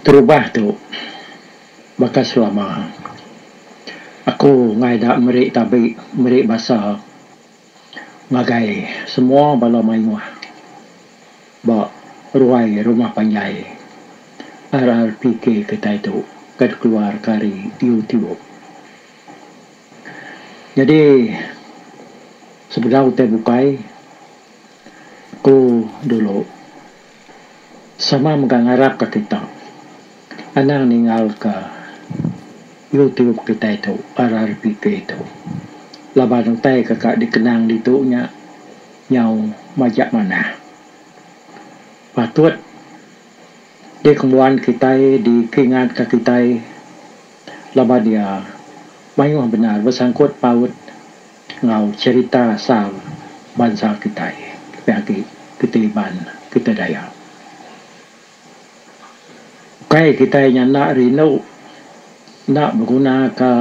Terubah tu bakas selama aku ngai dak merik tabi merik bahasa ngagai semua bala mayuah ba ruai rumah panjai RRPK kita itu kad keluar kari YouTube. Jadi sebenarnya kita bukai aku dulu sama mengangarap ke kita anang ninggal ke YouTube kita itu RRPK itu laban tay kakak dikenang ditunya nyau majak mana patut di kemuan kita di keingat ke kita laban dia mayuh benar bersangkut paut ngau cerita sal bangsa kita bagi ketiban kita daya kai kita yang nak rino nak berguna ke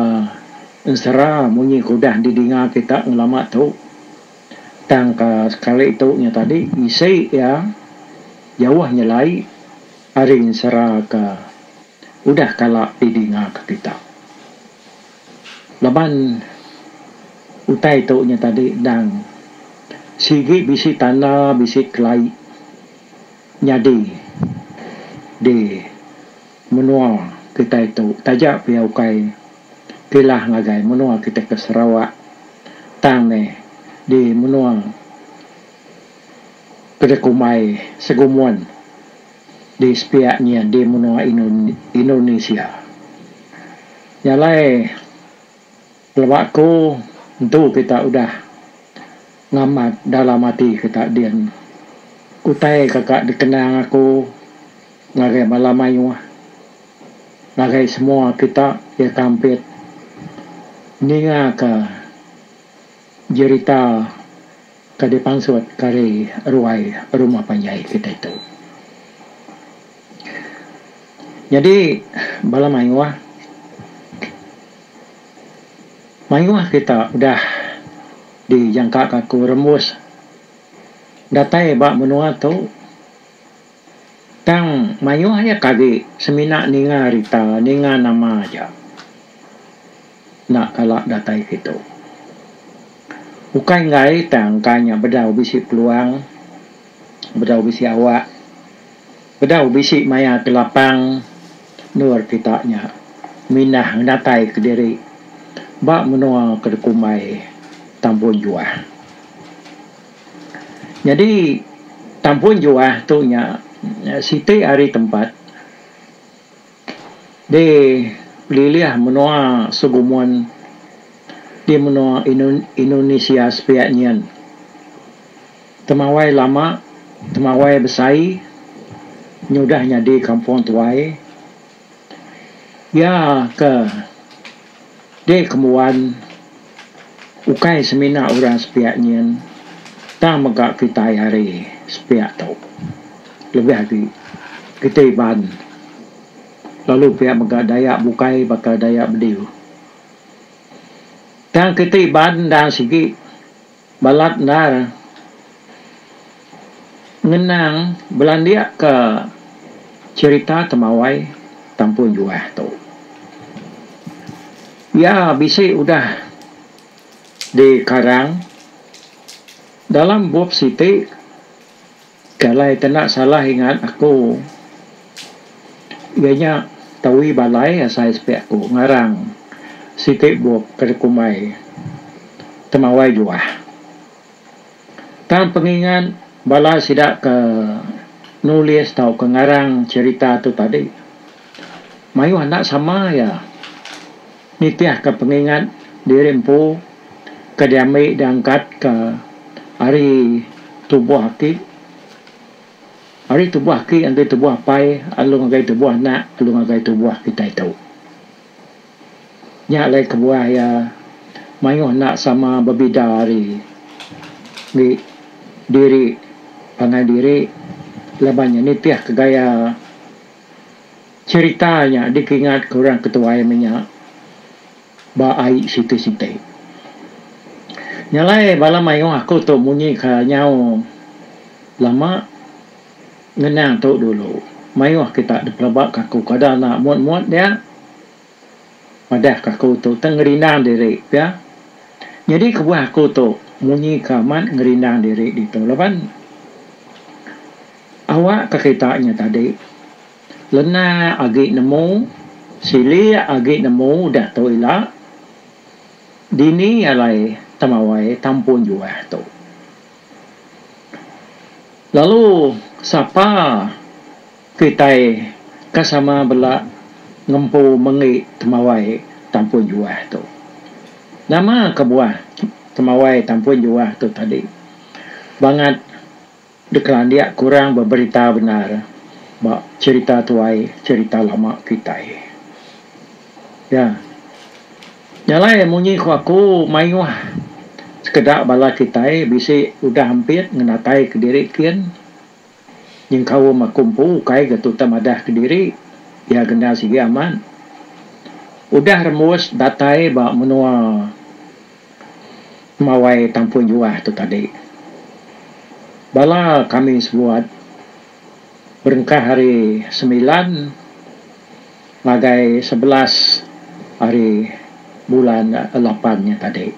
insera munyi kudah didengar kita ulama tu tang ka sekali itu nya tadi isi ya jauh nyelai hari insera ke udah kalak didengar ke kita laban utai tu nya tadi dang sigi bisi tanah bisi kelai nyadi di menua kita itu tajak piau kai kilah ngagai menua kita ke Sarawak tang di menua kedekumai segumuan di sepiaknya di menua Indonesia nyalai lewatku tentu kita udah ngamat dalam hati kita dian utai kakak dikenang aku ngagai malam mayuah ngagai semua kita ya kampit ninga ke cerita ke depan suat kari ruai rumah panjai kita itu. Jadi bala mayuah kita udah dijangka kaku rembus datai bak menua tu tang mayuah ya kagi semina ninga rita ninga nama aja nak kalak datai gitu bukan ngai tang kanya bedau bisi peluang bedau bisi awak bedau bisi maya kelapang nur kitanya minah datai ke diri bak menua ke dekumai tampun juah jadi tampun juah tu nya siti hari tempat di liliah menua segumuan di menua Indonesia sepiaknya temawai lama temawai besai nyudahnya di kampung tuai ya ke di kemuan ukai semina orang sepiaknya tak megak kita hari sepiak tau lebih lagi kita iban lalu pihak megak dayak bukai bakal dayak bediu dan kita iban dan segi balat nar ngenang belandia ke cerita temawai tampun juah tu ya bisi udah di karang dalam bab siti kalau tidak salah ingat aku ianya tawi balai asai spek aku ngarang siti bab kedekumai temawai juah tan pengingat bala sidak ke nulis tau ke ngarang cerita tu tadi mayu anak sama ya nitiah ke pengingat dirempu ke diambil diangkat ke hari tubuh haki hari tubuh haki angkai tubuh pai alung angkai tubuh anak alung angkai tubuh kita itu nya lai kebuah ya mayu anak sama berbeda hari di diri pangai diri labanya nitiah ke gaya ceritanya dikingat kurang ketua minyak ba ai siti nyalai bala mayong aku tu munyi ka nyau lama ngenang tu dulu mayuh kita dipelabak kaku kada nak muat-muat dia padah kaku tu tengerindang diri ya. Jadi kebuah aku tu munyi kamat ngerindang diri di tu laban awak ke kitanya tadi lena agi nemu sili agi nemu dah tu ila dini alai tamawai tampun jua tu. Lalu siapa kita kasama bela ngempu mengi tamawai tampun jua tu. Nama kebuah tamawai tampun jua tu tadi banget dekelan dia kurang berberita benar bak cerita tuai cerita lama kita ya. Nyalai munyi ku aku mayuh sekedar bala kita bisi udah hampir ngenatai ke diri kian yang kau makumpu kai gatu tamadah ke diri ya genda sigi aman udah remus datai bak menua mawai tampun jua tu tadi bala kami sebuat berengkah hari 9 bagai 11 hari bulan 8-nya tadi.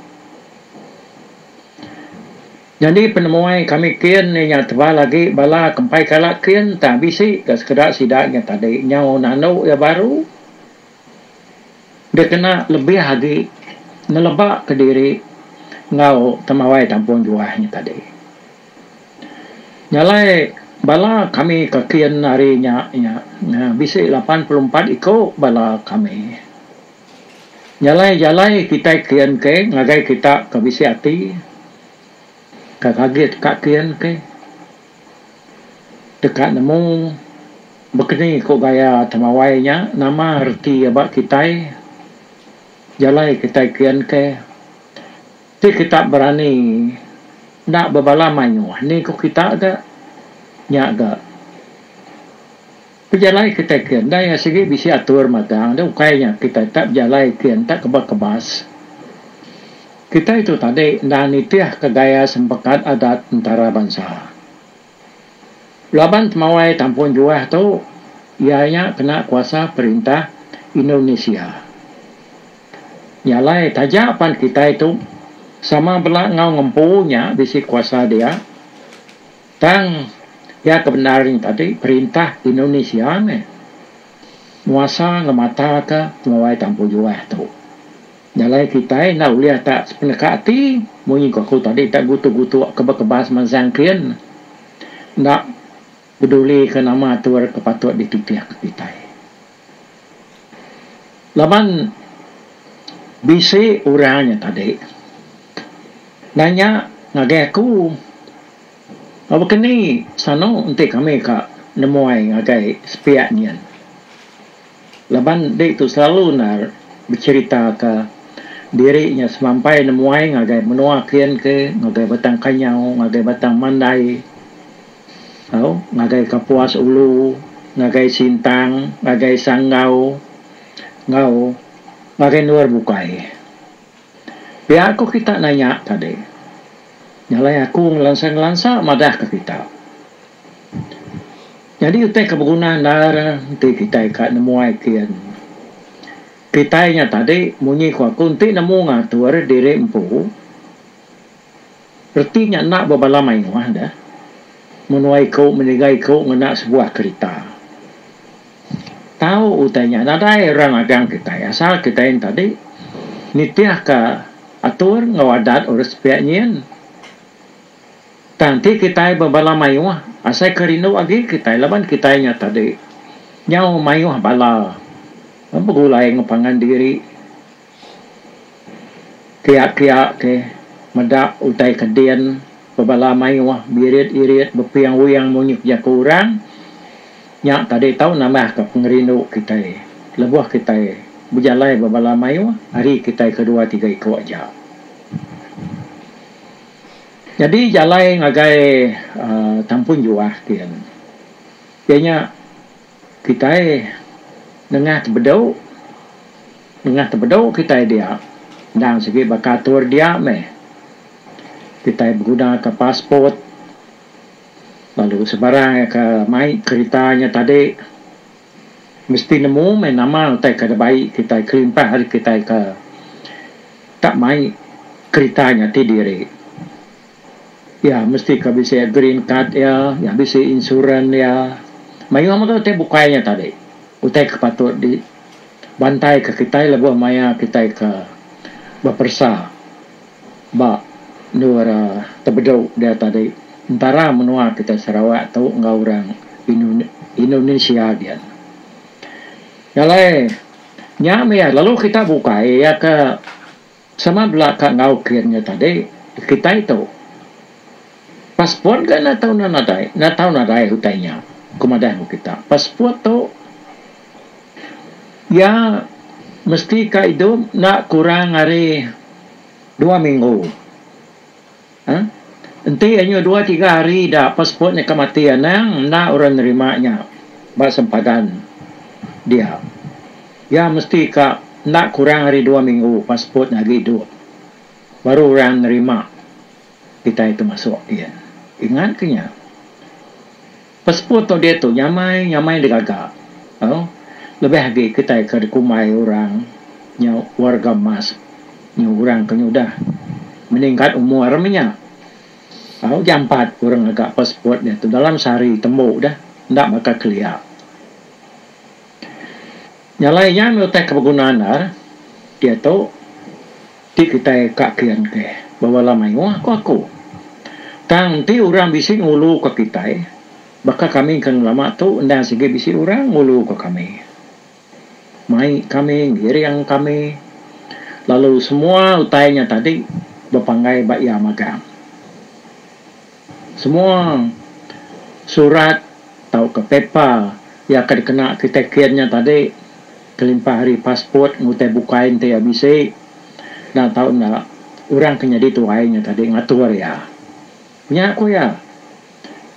Jadi penemuan kami kian yang tebal lagi bala kempai kalak kian tak bisi ke sekedar sidaknya tadi nyau nano ya baru dia kena lebih lagi nelebak ke diri ngau tamawai tampung juahnya tadi. Nyalai bala kami ke kian harinya ya bisi 84 iko bala kami. Jalai kita kian ke ngagai kita ke bisi hati kaget kak kian ke dekat nemu bekeni ko gaya tamawainya nama arti abak kita jalai kita kian ke ti kita berani nak berbala mayu ni ko kita ada nyaga Perjalai kita kian, dah yang segi bisi atur matang, dah ukainya kita tak berjalai kian, tak kebas. Kita itu tadi dah nitiah kegaya sempakat adat antara bangsa. Laban temawai tampun juah tu, ianya kena kuasa perintah Indonesia. Nyalai tajapan kita itu, sama belak ngau ngempunya bisi kuasa dia, tang ya kebenaran tadi perintah Indonesia ni muasa ngemata ke mawai tampun juah tu. Jalai kita nak lihat tak sepenekati mungkin aku tadi tak gutu-gutu kebas mazangkian nak peduli ke nama tuar kepatut ditutiah ke kita. Laban bisi urangnya tadi nanya ngagai aku apa kini sano untuk kami kak nemuai ngagai sepiaknya. Laban dia itu selalu nak bercerita ke dirinya sampai nemuai ngagai menua kian ke ngagai batang kanyau, ngagai batang mandai, ngagai kapuas ulu, ngagai sintang, ngagai sanggau, ngagai luar bukai. Biar aku kita nanya tadi. Nyalai aku ngelansang-lansang madah ke kita. Jadi utai kebergunaan darah nanti kita ikat nemuai kian. Kitanya tadi munyi ku aku nanti nemu ngatur diri empu. Artinya nak berbalamai wah dah. Menuai kau menigai kau ngena sebuah kereta. Tahu utainya nadai orang agang kita asal kita yang tadi nitiah ke atur ngawadat urus pihaknya. Tanti kita berbala mayuh, asai kerinu lagi kita laban kitanya tadi. Nyau mayuh bala. Begulai ngepangan diri. Kiak-kiak ke medak utai kedian berbala mayuh birit-irit bepiang-wiang munyuk ya kurang. Nyak tadi tahu nama ke pengerinu kita. Lebuh kita berjalai berbala mayuh, hari kita kedua tiga ikut aja. Jadi jalai ngagai tampun juah kian. Bianya kita nengah terbedau kita dia. Dan segi bakatur dia kita berguna ke pasport. lalu sebarang ke mai ceritanya tadi mesti nemu main nama utai kada baik kita kelimpah hari kita ke tak mai ceritanya ti diri ya mesti ke bisa green card ya bisa insuran ya mayu amat utai bukainya tadi utai kepatut di bantai ke kita lebuh maya kita ke bapersa ba nuara tebedau dia tadi antara menua kita Sarawak atau enggak orang Indonesia dia Yalai, nyam ya, lalu kita buka ya ke sama belakang ngaukirnya tadi kita itu paspor kan natau nadai hutainya kumadahan kita paspor tu ya mesti ka itu nak kurang hari 2 minggu nanti hanya 2-3 hari dah paspornya kematian nak orang nerimanya sempadan dia ya mesti ka nak kurang hari 2 minggu pasport lagi hidup baru orang nerima kita itu masuk dia ingat kenya pasport tu dia tu nyamai digagak lebih lagi kita ke kumai orang warga mas orang kenya udah meningkat umurnya jam 4 orang agak pasport dia tu dalam sehari tembuk dah ndak bakal kelia nyalainya menurut kegunaan dia tu di kita kakian ke bawa lamai aku tang ti orang bising ulu ke kita bakal kami kan lama tu ndak sige bisi orang ulu ke kami mai kami giri yang kami lalu semua utainya tadi berpanggai bak ya magang semua surat tau ke pepa ya akan kena kita kiannya tadi kelimpah hari pasport ngutai bukain te abisi dan tahu nak orang kena dituainya tadi ngatur ya punya aku ya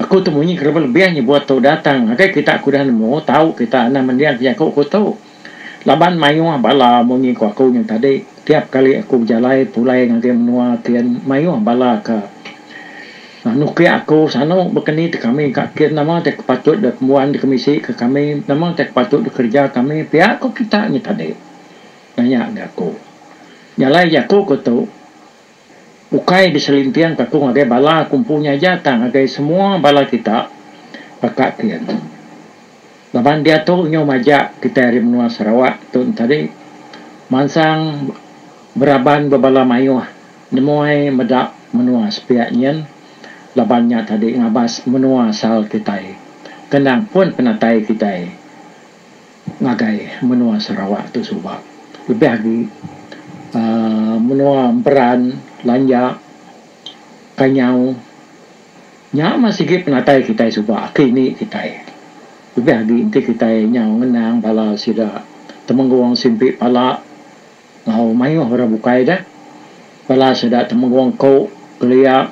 aku temunya kerana lebihnya buat tahu datang akai kita aku dah nemu tahu kita anak mendiang punya aku tahu laban mayu bala munyi ku aku yang tadi tiap kali aku berjalan pulai ngagai menua kian mayu bala ke nuki aku sana berkeni te kami kak kir nama te patut de kemuan di komisi ke kami nama te patut de kerja kami pihak aku kita ni tadi nanya aku nyalai aku tu ukai di selintian aku ngagai bala kumpunya jatang ngagai semua bala kita pakak kian laban dia tu nyo majak kita dari menua Sarawak tu tadi mansang beraban bebala mayu nemuai medak menua sepiaknya labannya tadi ngabas menua asal kita kendang pun penatai kita ngagai menua Sarawak tu subak lebih lagi menua peran lanja kanyau nyama sikit penatai kita subak kini kita lebih lagi nanti kita nyau ngenang bala sida temengguang simpi pala ngau mayu orang bukai dah bala sida temengguang kau kelia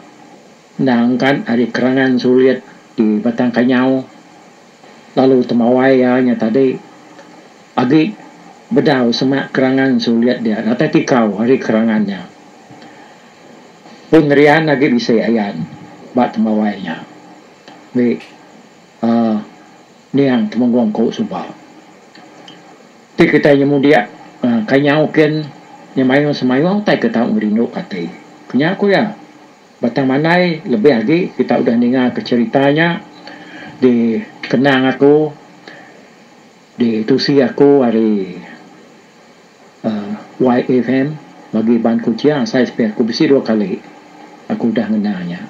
nangkan hari kerangan sulit di Batang Kanyau lalu temawai nya tadi agi bedau semak kerangan sulit dia kata tikau hari kerangannya pun rian lagi bisa ayan bat temawainya ni yang temengguang kau subal ti kita nyemu dia Kanyau ken nyamayo semayo tai ketau ngerindu kate kenya aku ya Batang Manai lebih lagi kita udah dengar ceritanya di kenang aku di tusi aku hari YFM bagi ban kuciang saya sepia aku besi 2 kali aku udah ngenanya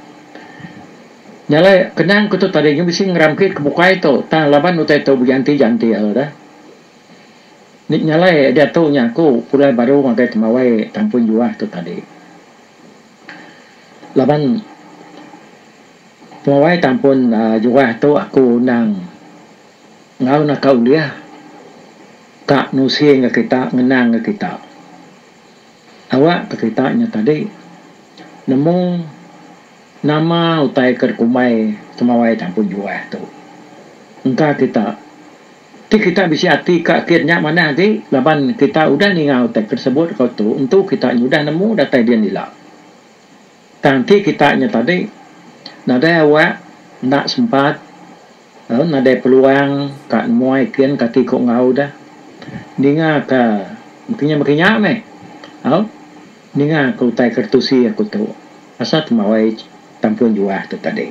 nyala kenang aku tu tadinya besi ngeramkit kebuka itu tang laban utai tu janti dah nik nyala dia tu nyaku pulai baru ngagai temawai tampun juah tu tadi laban pawai tampun juga tu aku nang ngau nak kau dia kak nusi nga kita ngenang nga kita awak kita nya tadi nemu nama utai kerkumai semawai tampun juga tu engka kita ti kita bisa hati kak kirnya mana nanti laban kita udah ningau utai tersebut kau tu untuk kita udah nemu datai dia nila Tanti kita nya tadi nada awak nak sempat ada peluang kat muai kian kati kok ngau dah ninga ka makinya meh ninga kau tai kertusi aku tu asat mawai tampun juah tu tadi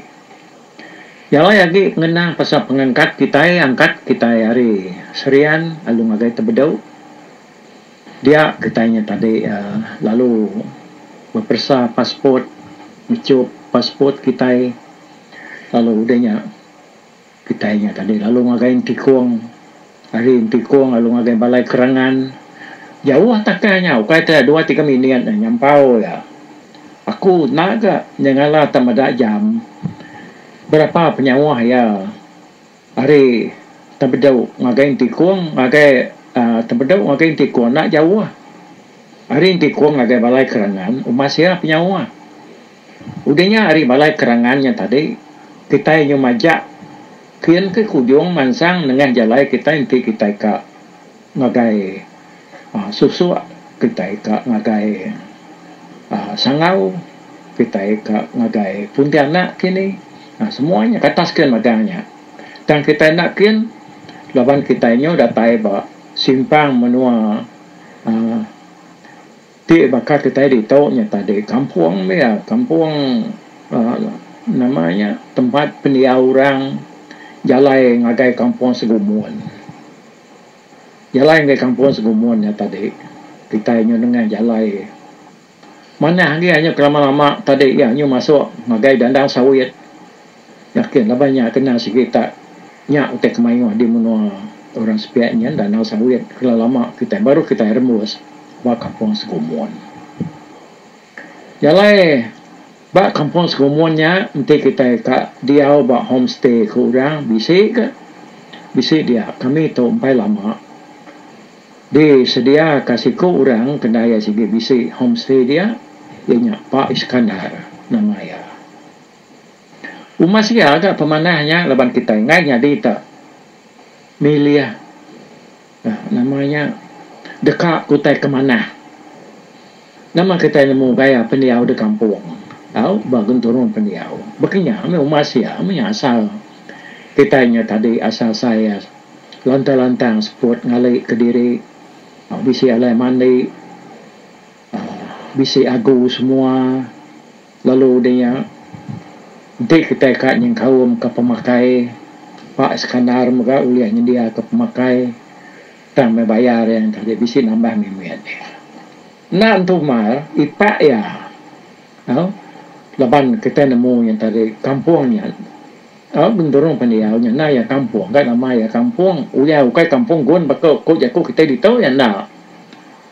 yalah lagi ngenang pasal pengangkat kita angkat kita hari serian alung agai tebedau dia kitanya tadi lalu berpersa pasport mencup pasport kita lalu udahnya kitanya tadi lalu ngagain tikung hari tikung lalu ngagain balai kerangan jauh takanya ukai tak 2-3 minit nyampau ya aku naga nyangala tamada jam berapa penyawah ya hari tabedau ngagain tikung ngagai tabedau ngagain tikung nak jauh hari tikung ngagai balai kerangan umasya penyawah udahnya hari balai kerangannya tadi kita yang majak kian ke kujung mansang dengan jalai kita inti kita ka ngagai susu kita ka ngagai sangau kita ka ngagai puntianak kini semuanya katas kian magangnya dan kita nak kian laban kita nyo datai ba simpang menua ti bakal kita di taunya tadi kampung ya kampung namanya tempat pendiam orang jalai ngagai kampung Segumuan. Jalai ngagai kampung Segumuan ya tadi. Kita nyo dengan jalai. Mana dia hanya lama-lama tadi ya nyo masuk ngagai dandang sawit. Yakin lah banyak kena sikit nya utek kemayu di menua orang sepiaknya dandang sawit. Kalau lama kita baru kita remus ba kampung Segumuan. Jalai ba kampung Segumuannya nanti kita ka dia ba homestay ke orang bisik dia kami tu empai lama di sedia kasih ke orang kena ya sigi bisik homestay dia ianya Pak Iskandar namanya umas dia agak pemanahnya laban kita ingatnya di tak milia namanya dekat kutai kemana nama kita nemu gaya pendiau di kampung bagun turun pendiau. Bekenya ame umas ya, ame asal kitanya tadi asal saya lantang-lantang sport ngalai Kediri, bisi alai mandi, bisi agu semua. Lalu dia nanti kita kat yang kaum ke pemakai Pak Iskandar muka uliahnya dia ke pemakai tang bayar yang tadi bisi nambah mimian dia. Nak untuk mar ipak ya. Laban kita nemu yang tadi kampungnya benturung pendiaunya na ya kampung kan nama ya kampung uya ukai kampung gon bakal ko jaku kita ditau ya na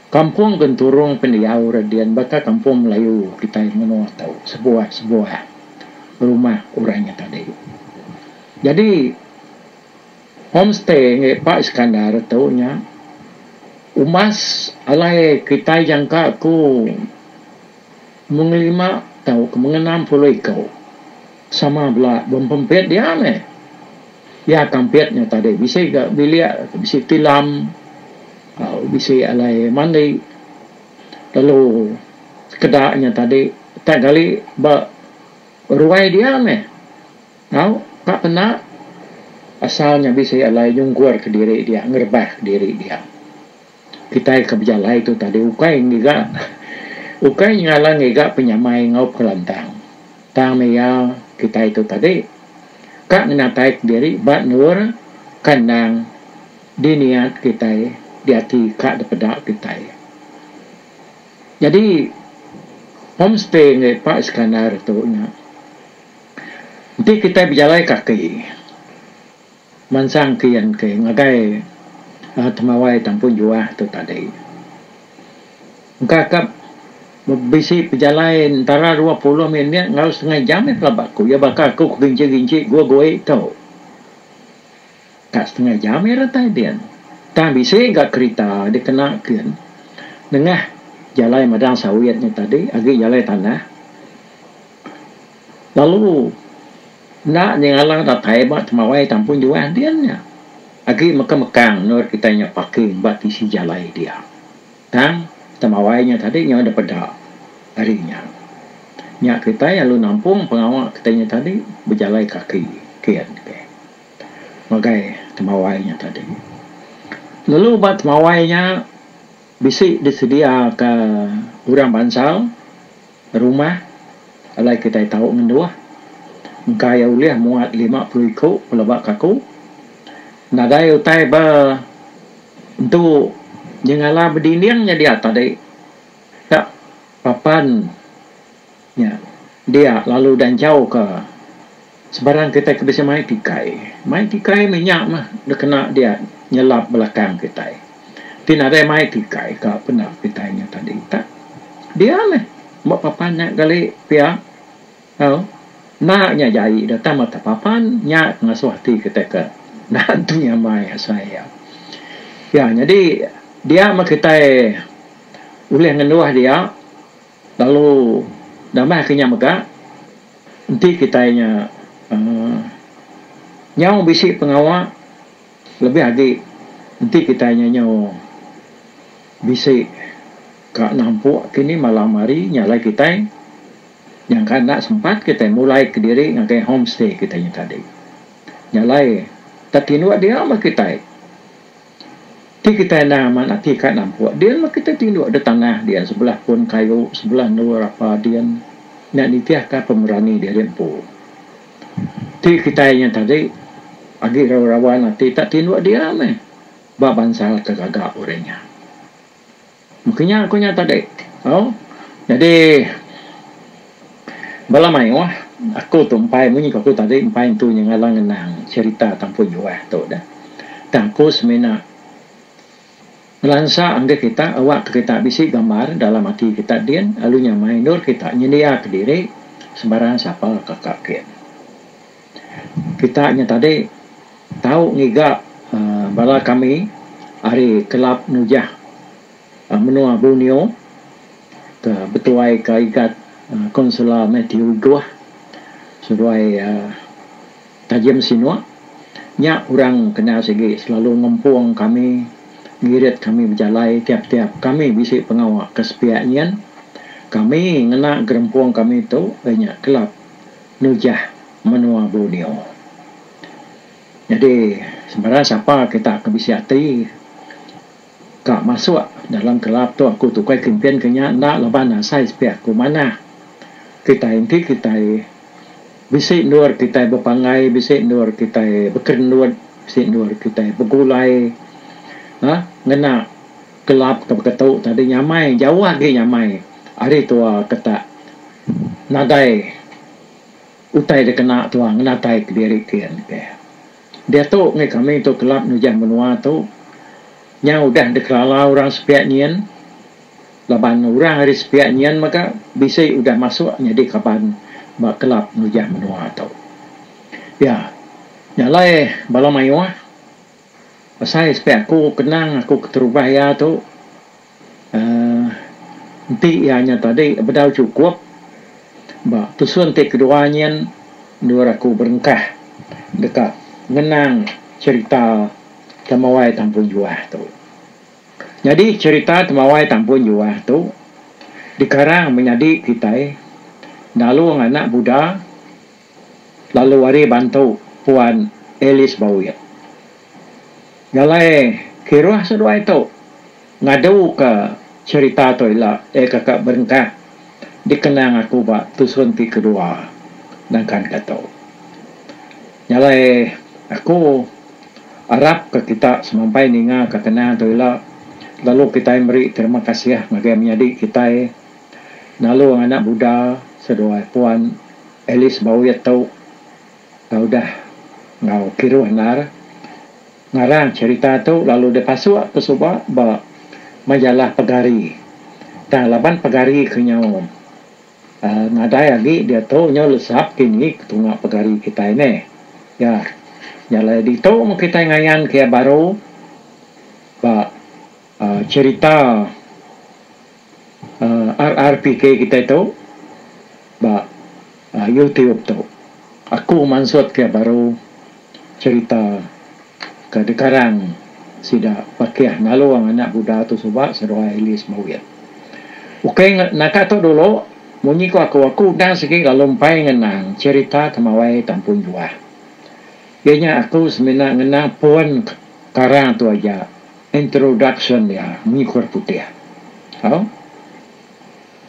kampung benturung pendiau radian bakal kampung Melayu kita menua tahu sebuah rumah orangnya tadi jadi homestay nge Pak Iskandar taunya umas alai kita jangka ku mengelima tahu kemengenam puluh ikau sama belah pempet dia ya kampetnya tadi bisa gak bilik bisa tilam bisa alai mandi lalu kedaknya tadi tak kali ruai dia tahu tak pernah asalnya bisa alai jungkur ke diri dia ngerbah ke diri dia kita kebijalai itu tadi ukai juga ukai ngalang ega penyamai ngau kelantang tang meya kita itu tadi kak ngenatai diri bat nur kandang diniat kita di hati kak depedak kita jadi homestay nge Pak Iskandar itu nanti kita berjalan kaki mansang kian ke ngagai temawai tampun juah itu tadi kakak bisi perjalanan antara 20 minit ngau setengah jam pelabakku ya bakal aku ginci gua tahu tak setengah jam rata dia tak bisa gak kereta dikenakan nengah jalan madang sawitnya tadi agi jalan tanah lalu nak nyengalang tak hebat temawai tampun jual dia nya agi mekang nur kitanya pakai bat isi jalan dia tang temawainya tadi yang ada pada harinya Nyak kita yang lu nampung pengawak katanya tadi berjalan kaki kian ke. Magai temawainya tadi. Lalu buat temawainya bisik disedia ke orang bansal rumah alai kita tahu ngendua. Kaya uliah muat 50 ikut pelabak kaku. Nadai utai ba untuk jengala berdindingnya dia tadi. Tak papan ya dia lalu dan jauh ke sebarang kita bisa main tikai minyak mah dia kena dia nyelap belakang kita. Tidak ada main tikai ke pernah kitanya tadi tak dia lah buat papan nak kali pihak naknya jai datang mata papan nyak ngasuh hati kita ke nantunya mai saya ya jadi dia mah kita ulih ngenduah dia lalu damai akhirnya mega nanti kitanya nyau bisik pengawak lebih lagi nanti kitanya nyau bisik kak nampuk kini malam hari nyalai kita yang kan nak sempat kita mulai ke diri ngakai homestay kitanya tadi nyalai tatinu dia mah kita ti kita nama nak ti kak nampuk dia mah kita tindu ada tanah dia sebelah pun kayu sebelah nur apa dia nak nitiah ka pemerani dia rempu ti kitanya tadi agi rawan nanti tak tindu dia mah babansal kegagak orangnya makanya aku nyata dek jadi bala mai wah aku tumpai munyi aku tadi umpai tu yang ngalang nang cerita tampun juah tu dah tangku semena melansa angga kita awak kita bisi gambar dalam hati kita dian alunya mai nur kita nyedia ke diri sembarang siapa kakak kian kita nya tadi tahu ngiga bala kami hari kelab nujah menua Borneo ke betuai ke ikat Konsular Matthew Gua sesuai tajam sinua nya orang kenal segi selalu ngempung kami ngirit kami berjalai tiap-tiap kami bisik pengawak kesepiaknya kami ngena gerempuang kami tu banyak kelab nujah menua Borneo jadi sebenarnya siapa kita kebisi hati kak masuk dalam kelab tu aku tukai kempian kenya nak leban asai sepiak aku mana kita inti kita bisik nur kita berpangai bisik nur kita berkendur bisik nur kita bergulai ngena kelab kebetul tadi nyamai jauh lagi nyamai hari tua kata nadai utai dia kena tua ngena tai ke diri kian dia tu ngai kami tu kelab nujah menua tu nya udah dekala orang sepiak nian laban orang hari sepiak nian maka bisa udah masuk jadi kapan bak kelab nujah menua tau ya nyalai bala mayuah pasal sepiak aku kenang aku keterubah ya tu nanti ianya tadi bedau cukup bak tusun te keduanya dua aku berengkah dekat ngenang cerita temawai tampun juah tu jadi cerita temawai tampun juah tu dikarang menjadi kita lalu anak Buddha lalu wari bantu Puan Elis Bauya galai kiruah sedua itu ngadu ke cerita tu ilah kakak berengkah dikenang aku bak tusun ti kedua dan kan kata galai aku harap ke kita semampai ninga ketenang tu ilah lalu kita beri terima kasih ngagai menjadi kita lalu anak Buddha sedua Puan Elis Bauya tau dah ngau kiruh nar ngarang cerita tu lalu dia pasuk ke subah ba majalah Pegari dan laban Pegari kenyau ngadai lagi dia tu nyau lesap kini ketungak Pegari kita ini ya nyala di tu kita ngayan kia baru ba cerita RRPK kita itu ba YouTube tu aku mansut ke baru cerita ke dekarang sida pakai nalu ang anak Buddha tu subak sedua Elis Bauya okay nak tu dulu Munyi ko aku dah segi galumpai ngenang cerita temawai tampun juah. Ianya aku sebenarnya ngenang pun karang tu aja introduction ya mikor putih. Oh?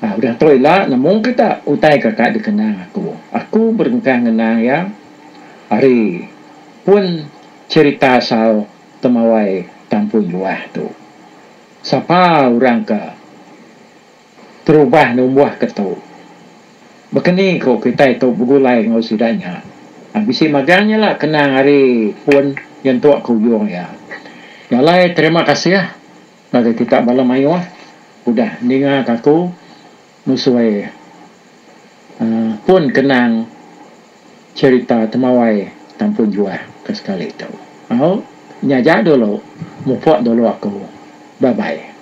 Udah tahu lah, namun kita utai kakak dikenang aku. Aku berengkang ngenang ya hari pun cerita sao temawai tampun juah tu. Siapa orang ke terubah numbuh ketu. Begini kok kita itu begulai ngau sidanya. Habis magangnya lah kenang hari pun yang tua kuyung ya. Yalah terima kasih ya. Bagi kita malam ayo. Udah ninga aku musuai pun kenang cerita temawai tampun juah ke sekali itu. Mau nyajak dulu, mupok dulu aku. Bye bye.